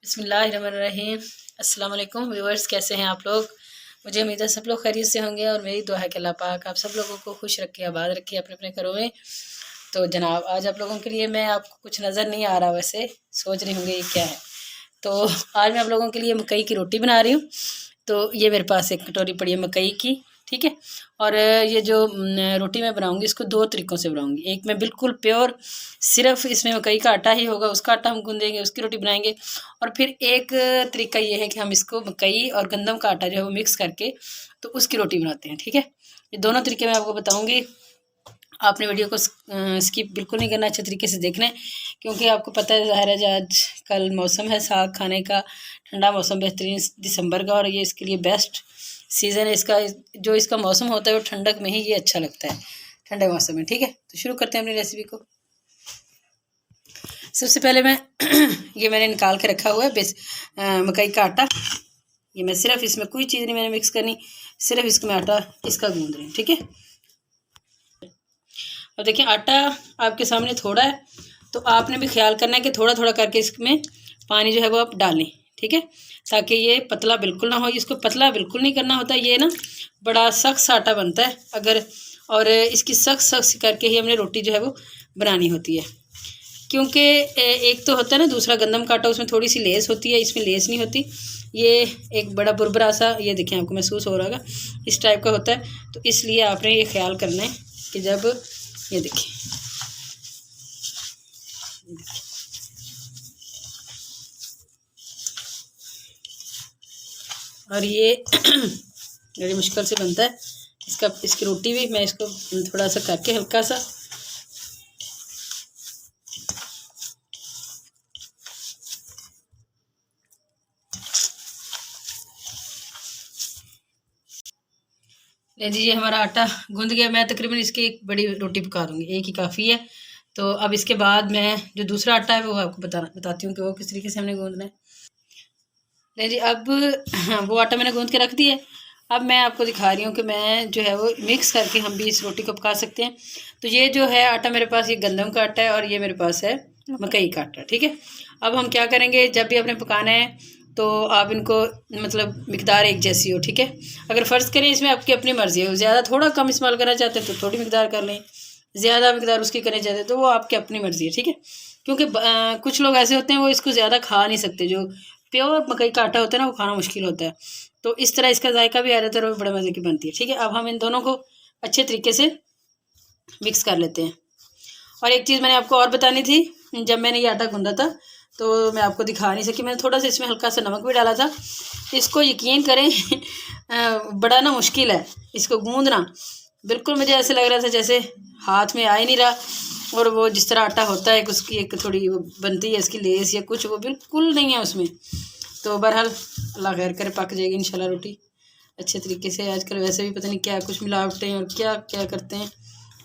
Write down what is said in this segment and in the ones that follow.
बिस्मिल्लाहिर्रहमानिर्रहीम। अस्सलाम वालेकुम व्यूअर्स, कैसे हैं आप लोग। मुझे उम्मीद है सब लोग खैरियत से होंगे और मेरी दुआ है कि अल्लाह पाक आप सब लोगों को खुश रखे, आबाद रखे अपने अपने घरों में। तो जनाब, आज आप लोगों के लिए मैं आपको कुछ नज़र नहीं आ रहा, वैसे सोच रही होंगे ये क्या है। तो आज मैं आप लोगों के लिए मकई की रोटी बना रही हूँ। तो ये मेरे पास एक कटोरी पड़ी है मकई की, ठीक है। और ये जो रोटी मैं बनाऊंगी इसको दो तरीक़ों से बनाऊंगी। एक मैं बिल्कुल प्योर, सिर्फ इसमें मकई का आटा ही होगा, उसका आटा हम गूँधेंगे, उसकी रोटी बनाएंगे। और फिर एक तरीका ये है कि हम इसको मकई और गंदम का आटा जो है वो मिक्स करके तो उसकी रोटी बनाते हैं, ठीक है। ये दोनों तरीके मैं आपको बताऊँगी। आपने वीडियो को स्किप बिल्कुल नहीं करना, अच्छे तरीके से देखना है, क्योंकि आपको पता है ज़ाहिर है आज कल मौसम है साग खाने का, ठंडा मौसम बेहतरीन दिसंबर का, और ये इसके लिए बेस्ट सीज़न है इसका। जो इसका मौसम होता है वो ठंडक में ही ये अच्छा लगता है, ठंडे मौसम में, ठीक है। तो शुरू करते हैं अपनी रेसिपी को। सबसे पहले मैं ये मैंने निकाल के रखा हुआ है मकई का आटा। ये मैं सिर्फ इसमें कोई चीज़ नहीं मैंने मिक्स करनी, सिर्फ इसको मैं आटा इसका गूँध रही हूँ, ठीक है। और देखिए आटा आपके सामने थोड़ा है, तो आपने भी ख्याल करना है कि थोड़ा थोड़ा करके इसमें पानी जो है वो आप डालें, ठीक है, ताकि ये पतला बिल्कुल ना हो। इसको पतला बिल्कुल नहीं करना होता, ये ना बड़ा सख्त आटा बनता है अगर, और इसकी सख्त सख्त करके ही हमने रोटी जो है वो बनानी होती है। क्योंकि एक तो होता है ना दूसरा गंदम का आटा, उसमें थोड़ी सी लेस होती है, इसमें लेस नहीं होती। ये एक बड़ा बुरबरा सा, ये देखें आपको महसूस हो रहा होगा, इस टाइप का होता है। तो इसलिए आपने ये ख्याल करना है कि जब ये देखिए और ये बड़ी मुश्किल से बनता है इसकी रोटी भी। मैं इसको थोड़ा सा करके हल्का सा ले लीजिए, हमारा आटा गूंद गया। मैं तकरीबन इसकी एक बड़ी रोटी पका दूंगी, एक ही काफ़ी है। तो अब इसके बाद मैं जो दूसरा आटा है वो आपको बताती हूँ कि वो किस तरीके से हमने गूंदना है। ले जी, अब वो आटा मैंने गूंद के रख दिया है। अब मैं आपको दिखा रही हूँ कि मैं जो है वो मिक्स करके हम भी इस रोटी को पका सकते हैं। तो ये जो है आटा मेरे पास, ये गंदम का आटा है और ये मेरे पास है मकई का आटा, ठीक है। अब हम क्या करेंगे, जब भी आपने पकाना है तो आप इनको मतलब मिकदार एक जैसी हो, ठीक है। अगर फ़र्ज़ करें इसमें आपकी अपनी मर्ज़ी है, ज़्यादा थोड़ा कम इस्तेमाल करना चाहते हैं तो थोड़ी मिकदार कर लें, ज़्यादा मिकदार उसकी करना चाहते हैं तो वो आपकी अपनी मर्ज़ी है, ठीक है। क्योंकि कुछ लोग ऐसे होते हैं वो इसको ज़्यादा खा नहीं सकते, जो प्योर मकई का आटा होता है ना वो खाना मुश्किल होता है। तो इस तरह इसका जायका भी आ जाता है और बड़े मज़े की बनती है, ठीक है। अब हम इन दोनों को अच्छे तरीके से मिक्स कर लेते हैं। और एक चीज़ मैंने आपको और बतानी थी, जब मैंने ये आटा गूंदा था तो मैं आपको दिखा नहीं सकी, मैंने थोड़ा सा इसमें हल्का सा नमक भी डाला था। इसको यकीन करें बड़ा ना मुश्किल है इसको गूंदना। बिल्कुल मुझे ऐसे लग रहा था जैसे हाथ में आ ही नहीं रहा, और वो जिस तरह आटा होता है उसकी एक थोड़ी वो बनती है इसकी लेस या कुछ, वो बिल्कुल नहीं है उसमें। तो बहरहाल अल्लाह खैर करे, पक जाएगी इंशाल्लाह रोटी अच्छे तरीके से। आजकल वैसे भी पता नहीं क्या कुछ मिलावटें और क्या क्या करते हैं।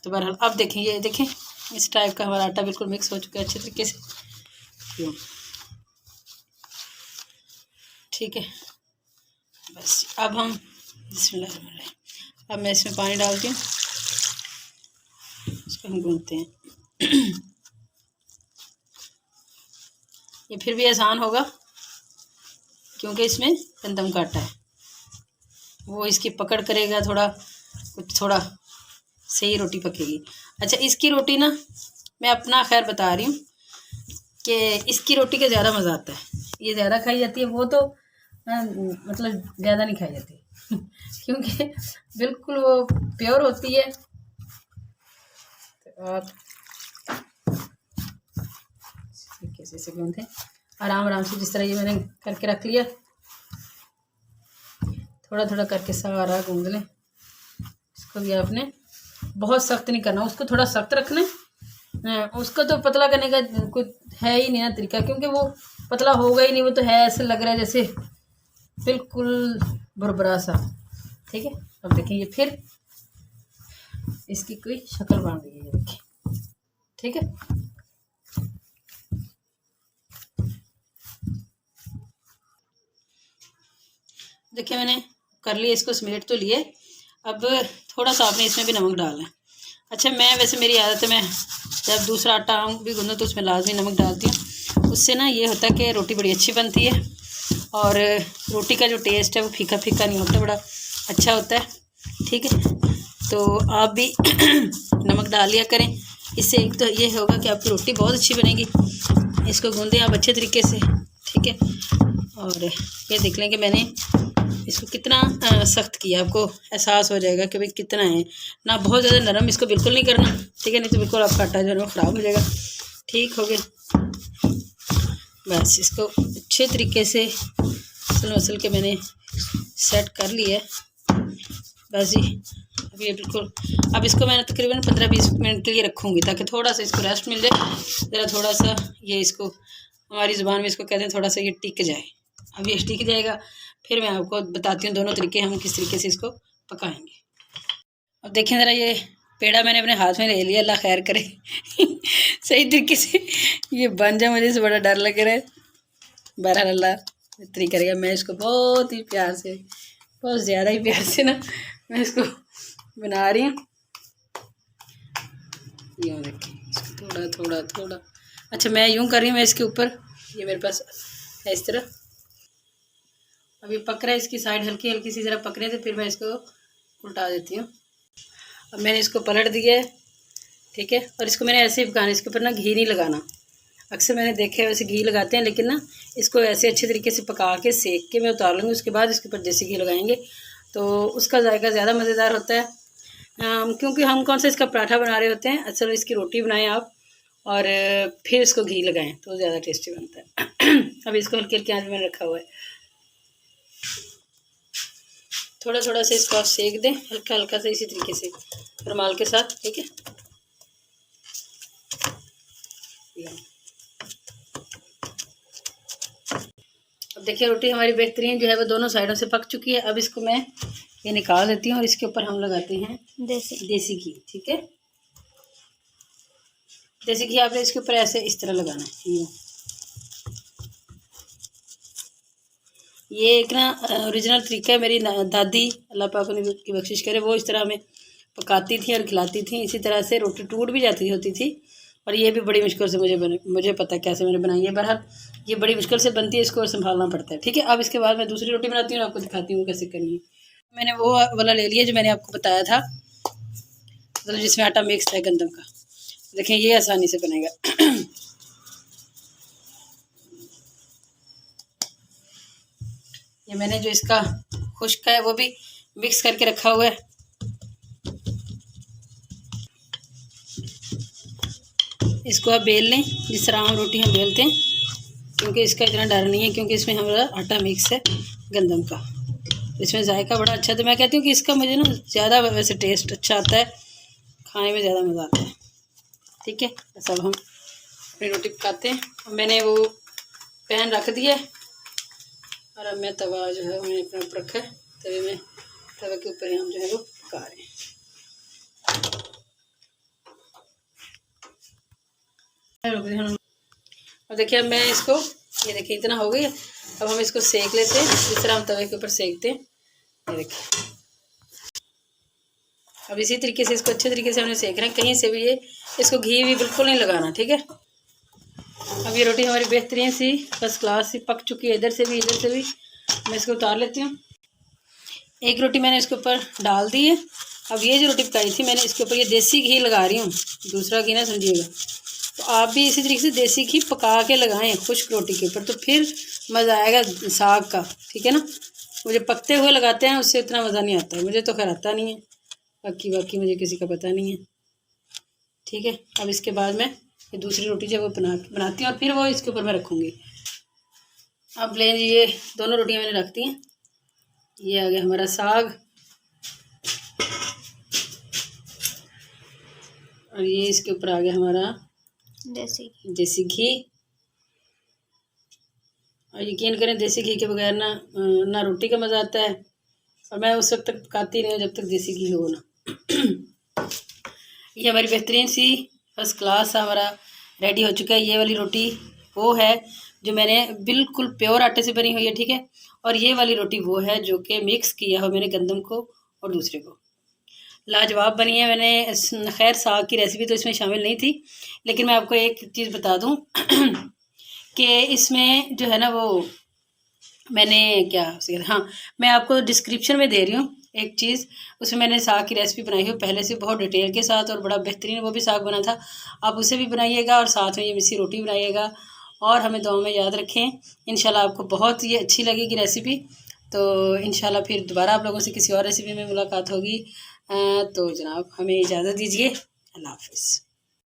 तो बहरहाल अब देखें, ये देखें इस टाइप का हमारा आटा बिल्कुल मिक्स हो चुका है अच्छे तरीके से, ठीक है। बस अब हम बिस्मिल्लाह, अब मैं इसमें पानी डालती हूँ, इसको हम गूंथते हैं। ये फिर भी आसान होगा क्योंकि इसमें गंदम का आटा है, वो इसकी पकड़ करेगा, थोड़ा सही रोटी पकेगी। अच्छा, इसकी रोटी ना मैं अपना खैर बता रही हूँ कि इसकी रोटी का ज़्यादा मज़ा आता है, ये ज़्यादा खाई जाती है, वो तो मतलब ज़्यादा नहीं खाई जाती क्योंकि बिल्कुल वो प्योर होती है। तो आप तरीके से इसे गूंथें आराम आराम से, जिस तरह ये मैंने करके रख लिया, थोड़ा थोड़ा करके सारा गूंद लें। इसको भी आपने बहुत सख्त नहीं करना, उसको थोड़ा सख्त रखना है, उसको तो पतला करने का कोई है ही नहीं ना तरीका, क्योंकि वो पतला होगा ही नहीं, वो तो है ऐसे लग रहा है जैसे बिल्कुल भुरभुरा सा, ठीक है। अब देखिए ये फिर इसकी कोई शक्ल बन गई है, देखिए, ठीक है। देखिए मैंने कर लिया, इसको समेट तो लिए। अब थोड़ा सा आपने इसमें भी नमक डालना है। अच्छा, मैं वैसे मेरी आदत है, मैं जब दूसरा आटा भी गूंदूँ तो उसमें लाजमी नमक डालती हूँ। उससे ना ये होता है कि रोटी बड़ी अच्छी बनती है और रोटी का जो टेस्ट है वो फीका फीका नहीं होता, बड़ा अच्छा होता है। ठीक है, तो आप भी नमक डाल लिया करें। इससे एक तो ये होगा कि आपकी रोटी बहुत अच्छी बनेगी। इसको गूंदें आप अच्छे तरीके से, ठीक है। और ये देख लें कि मैंने इसको कितना सख्त किया, आपको एहसास हो जाएगा कि भाई कितना है ना। बहुत ज़्यादा नरम इसको बिल्कुल नहीं करना, ठीक है, नहीं तो बिल्कुल आपका आटा जो है वो ख़राब हो जाएगा। ठीक हो गया, बस इसको अच्छे तरीके से मसल के मैंने सेट कर लिया है। बस जी, अब ये बिल्कुल, अब इसको मैंने तकरीबन 15-20 मिनट के लिए रखूँगी ताकि थोड़ा सा इसको रेस्ट मिल जाए, ज़रा थोड़ा सा ये इसको हमारी ज़ुबान में इसको कहते हैं थोड़ा सा ये टिक जाए। अब ये टिक जाएगा, फिर मैं आपको बताती हूँ दोनों तरीके हम किस तरीके से इसको पकाएंगे। अब देखें ज़रा, ये पेड़ा मैंने अपने हाथ में ले लिया, अल्लाह खैर करे सही तरीके से ये बन जाए, मुझे से बड़ा डर लग रहा है। बहरहाल अल्लाह इतनी करेगा। मैं इसको बहुत ही प्यार से, बहुत ज़्यादा ही प्यार से ना मैं इसको बना रही हूँ। यूँ देखिए, इसको थोड़ा थोड़ा थोड़ा, अच्छा मैं यूँ कर रही हूँ, मैं इसके ऊपर, ये मेरे पास है इस तरह। अब ये पक रहा है, इसकी साइड हल्की हल्की सी ज़रा पकने से फिर मैं इसको उल्टा देती हूँ। अब मैंने इसको पलट दिया है, ठीक है, और इसको मैंने ऐसे ही पकाना, इसके ऊपर ना घी नहीं लगाना। अक्सर मैंने देखा है वैसे घी लगाते हैं, लेकिन ना इसको ऐसे अच्छे तरीके से पका के सेक के मैं उतार लूँगी, उसके बाद इसके ऊपर देसी घी लगाएंगे तो उसका जायका ज़्यादा मज़ेदार होता है। क्योंकि हम कौन सा इसका पराठा बना रहे होते हैं, असल इसकी रोटी बनाएं आप और फिर इसको घी लगाएं तो ज़्यादा टेस्टी बनता है। अब इसको हल्की हल्की आंच में रखा हुआ है, थोड़ा थोड़ा सा इसको आप सेक दें, हल्का हल्का सा, इसी तरीके से रुमाल के साथ, ठीक है। अब देखिए रोटी हमारी बेहतरीन जो है वो दोनों साइडों से पक चुकी है। अब इसको मैं ये निकाल देती हूँ और इसके ऊपर हम लगाते हैं देसी घी, ठीक है। देसी घी आपने इसके ऊपर ऐसे इस तरह लगाना है। ये एक ना ओरिजिनल तरीका है, मेरी दादी अल्लाह पाक उन्हें की बख्शिश करे, वो इस तरह हमें पकाती थी और खिलाती थी। इसी तरह से रोटी टूट भी जाती होती थी और ये भी बड़ी मुश्किल से मुझे पता कैसे मैंने बनाई है। बहरहाल ये बड़ी मुश्किल से बनती है, इसको संभालना पड़ता है, ठीक है। अब इसके बाद मैं दूसरी रोटी बनाती हूँ और आपको दिखाती हूँ कैसे करनी है। मैंने वो वाला ले लिया जो मैंने आपको बताया था, मतलब जिसमें आटा मिक्स है गंदम का। देखें ये आसानी से बनेगा। ये मैंने जो इसका खुश्क है वो भी मिक्स करके रखा हुआ है। इसको आप बेल लें जिस तरह हम रोटी बेलते हैं, क्योंकि इसका इतना डर नहीं है क्योंकि इसमें हमारा आटा मिक्स है गंदम का, इसमें जायका बड़ा अच्छा। तो मैं कहती हूँ कि इसका मुझे ना ज़्यादा वैसे टेस्ट अच्छा आता है, खाने में ज़्यादा मज़ा आता है, ठीक है। सब हम अपनी रोटी पकाते हैं। मैंने वो पैन रख दिया और अब मैं तवा जो है मैंने अपने ऊपर रखा है, तवे में, तवे के ऊपर हम जो है वो पका रहे हैं। अब देखिए अब मैं इसको, ये देखिए इतना हो गया। अब हम इसको सेक लेते हैं जिस तरह हम तवे के ऊपर सेकते हैं, ये देखिए। अब इसी तरीके से इसको अच्छे तरीके से हमने सेक रहे हैं, कहीं से भी ये इसको घी भी बिल्कुल नहीं लगाना, ठीक है। अब ये रोटी हमारी बेहतरीन सी फर्स्ट क्लास सी पक चुकी है, इधर से भी इधर से भी। मैं इसको उतार लेती हूँ। एक रोटी मैंने इसके ऊपर डाल दी है। अब ये जो रोटी पकाई थी मैंने इसके ऊपर ये देसी घी लगा रही हूँ, दूसरा घी ना समझिएगा। तो आप भी इसी तरीके से देसी घी पका के लगाएं खुश्क रोटी के ऊपर, तो फिर मज़ा आएगा साग का, ठीक है ना। मुझे पकते हुए लगाते हैं उससे इतना मज़ा नहीं आता है, मुझे तो खैर आता नहीं है, बाकी मुझे किसी का पता नहीं है, ठीक है। अब इसके बाद मैं ये दूसरी रोटी जब वो बनाती हूँ और फिर वो इसके ऊपर मैं रखूँगी। अब लें जी, ये दोनों रोटियाँ मैंने रख दी हैं। ये आ गया हमारा साग और ये इसके ऊपर आ गया हमारा देसी घी। और यकीन करें देसी घी के बगैर ना रोटी का मज़ा आता है, और मैं उस वक्त तक पकाती नहीं हूँ जब तक देसी घी हो ना। ये हमारी बेहतरीन सी फर्स्ट क्लास हमारा रेडी हो चुका है। ये वाली रोटी वो है जो मैंने बिल्कुल प्योर आटे से बनी हुई है, ठीक है। और ये वाली रोटी वो है जो कि मिक्स किया हो मैंने गंदम को और दूसरे को। लाजवाब बनी है। मैंने खैर साग की रेसिपी तो इसमें शामिल नहीं थी, लेकिन मैं आपको एक चीज़ बता दूं कि इसमें जो है ना वो मैंने क्या हाँ, मैं आपको डिस्क्रिप्शन में दे रही हूँ एक चीज़, उसमें मैंने साग की रेसिपी बनाई है पहले से बहुत डिटेल के साथ, और बड़ा बेहतरीन वो भी साग बना था। आप उसे भी बनाइएगा और साथ में ये मिस्सी रोटी बनाइएगा, और हमें दुआ में याद रखें। इंशाल्लाह आपको बहुत ये अच्छी लगेगी रेसिपी। तो इंशाल्लाह फिर दोबारा आप लोगों से किसी और रेसिपी में मुलाकात होगी। तो जनाब हमें इजाज़त दीजिए। अल्लाह हाफ़िज़।